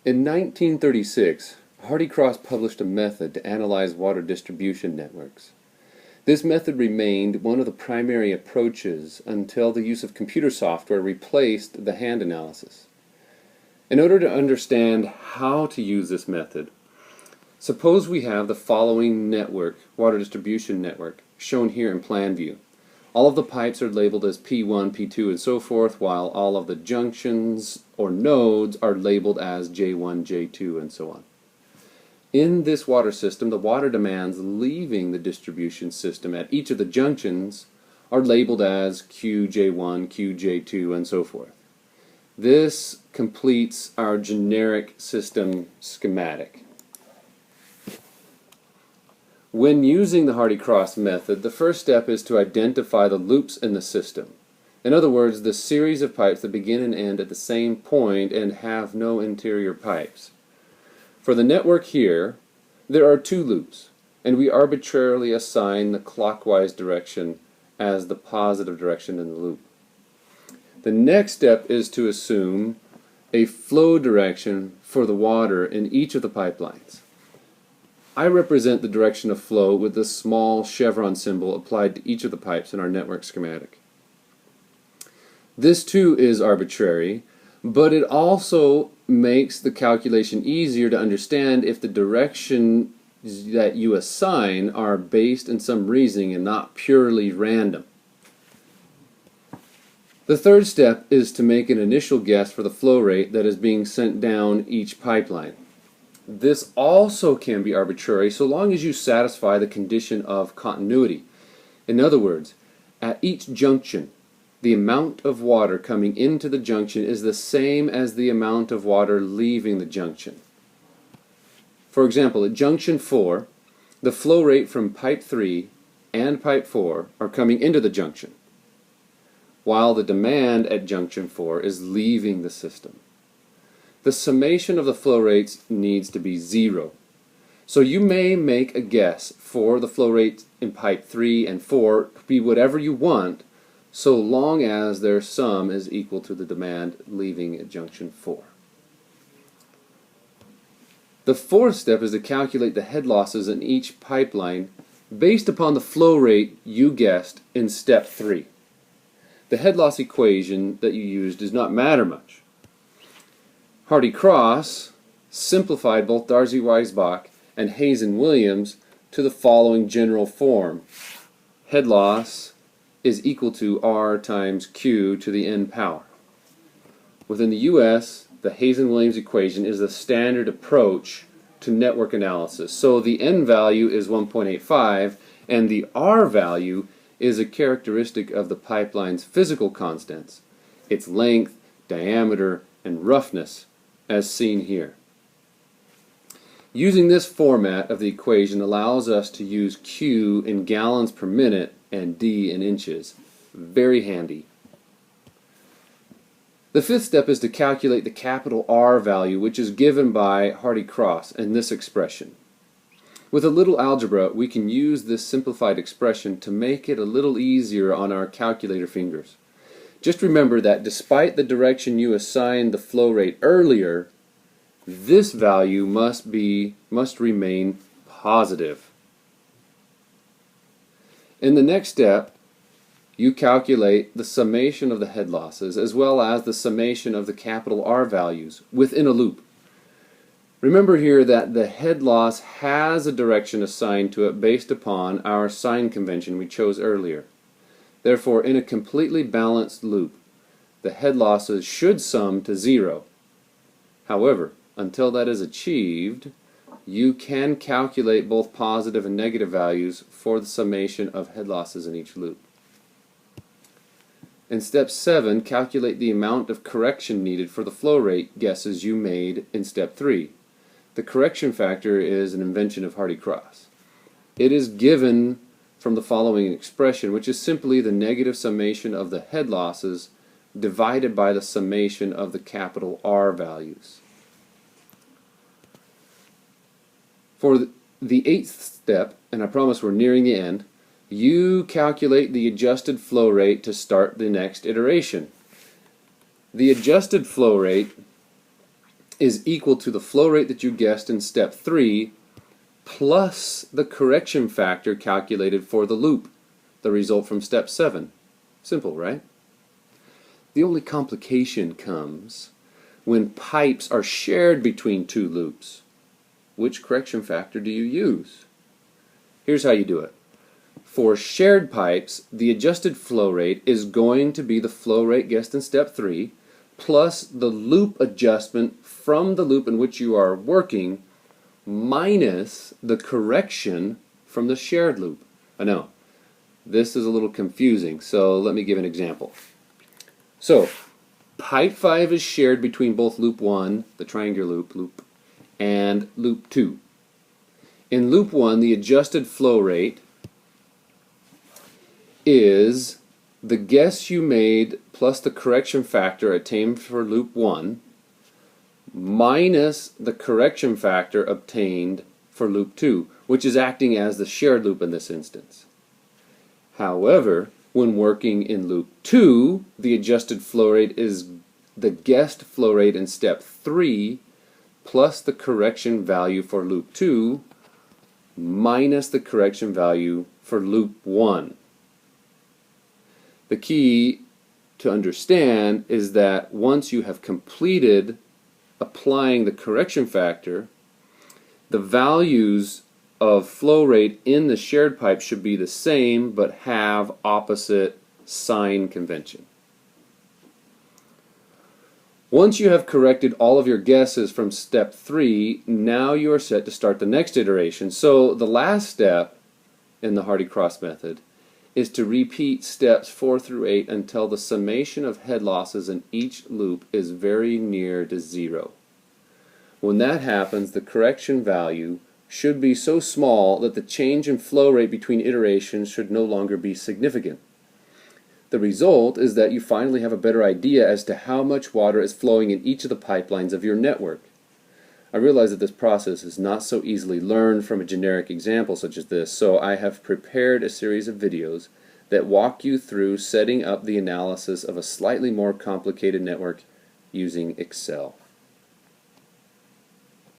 In 1936, Hardy-Cross published a method to analyze water distribution networks. This method remained one of the primary approaches until the use of computer software replaced the hand analysis. In order to understand how to use this method, suppose we have the following network, water distribution network, shown here in plan view. All of the pipes are labeled as P1, P2, and so forth, while all of the junctions or nodes are labeled as J1, J2, and so on. In this water system, the water demands leaving the distribution system at each of the junctions are labeled as QJ1, QJ2, and so forth. This completes our generic system schematic. When using the Hardy-Cross method, the first step is to identify the loops in the system. In other words, the series of pipes that begin and end at the same point and have no interior pipes. For the network here, there are two loops, and we arbitrarily assign the clockwise direction as the positive direction in the loop. The next step is to assume a flow direction for the water in each of the pipelines. I represent the direction of flow with this small chevron symbol applied to each of the pipes in our network schematic. This too is arbitrary, but it also makes the calculation easier to understand if the direction that you assign are based in some reasoning and not purely random. The third step is to make an initial guess for the flow rate that is being sent down each pipeline. This also can be arbitrary so long as you satisfy the condition of continuity. In other words, at each junction, the amount of water coming into the junction is the same as the amount of water leaving the junction. For example, at junction 4, the flow rate from pipe 3 and pipe 4 are coming into the junction, while the demand at junction 4 is leaving the system. The summation of the flow rates needs to be 0. So you may make a guess for the flow rate in pipe 3 and 4 to be whatever you want, so long as their sum is equal to the demand leaving at junction 4. The fourth step is to calculate the head losses in each pipeline based upon the flow rate you guessed in step 3. The head loss equation that you used does not matter much. Hardy-Cross simplified both Darcy-Weisbach and Hayes-Williams to the following general form. Head loss is equal to R times Q to the n power. Within the US, the Hayes-Williams equation is the standard approach to network analysis. So the n value is 1.85 and the R value is a characteristic of the pipeline's physical constants, its length, diameter, and roughness, as seen here. Using this format of the equation allows us to use Q in gallons per minute and D in inches. Very handy. The fifth step is to calculate the capital R value, which is given by Hardy-Cross in this expression. With a little algebra, we can use this simplified expression to make it a little easier on our calculator fingers. Just remember that despite the direction you assigned the flow rate earlier, this value must remain positive. In the next step, you calculate the summation of the head losses as well as the summation of the capital R values within a loop. Remember here that the head loss has a direction assigned to it based upon our sign convention we chose earlier. Therefore, in a completely balanced loop, the head losses should sum to 0. However, until that is achieved, you can calculate both positive and negative values for the summation of head losses in each loop. In step 7, calculate the amount of correction needed for the flow rate guesses you made in step 3. The correction factor is an invention of Hardy-Cross. It is given from the following expression, which is simply the negative summation of the head losses divided by the summation of the capital R values. For the 8th step, and I promise we're nearing the end, you calculate the adjusted flow rate to start the next iteration. The adjusted flow rate is equal to the flow rate that you guessed in step 3 plus the correction factor calculated for the loop, the result from step 7. Simple, right? The only complication comes when pipes are shared between two loops. Which correction factor do you use? Here's how you do it. For shared pipes, the adjusted flow rate is going to be the flow rate guessed in step 3 plus the loop adjustment from the loop in which you are working minus the correction from the shared loop. I know, this is a little confusing, so let me give an example. So, pipe 5 is shared between both loop 1, the triangular loop, and loop 2. In loop 1, the adjusted flow rate is the guess you made plus the correction factor attained for loop 1 minus the correction factor obtained for loop 2, which is acting as the shared loop in this instance. However, when working in loop 2, the adjusted flow rate is the guessed flow rate in step 3 plus the correction value for loop 2 minus the correction value for loop 1. The key to understand is that once you have completed applying the correction factor, the values of flow rate in the shared pipe should be the same but have opposite sign convention. Once you have corrected all of your guesses from step 3, now you are set to start the next iteration. So the last step in the Hardy-Cross method is to repeat steps 4 through 8 until the summation of head losses in each loop is very near to 0. When that happens, the correction value should be so small that the change in flow rate between iterations should no longer be significant. The result is that you finally have a better idea as to how much water is flowing in each of the pipelines of your network. I realize that this process is not so easily learned from a generic example such as this, so I have prepared a series of videos that walk you through setting up the analysis of a slightly more complicated network using Excel.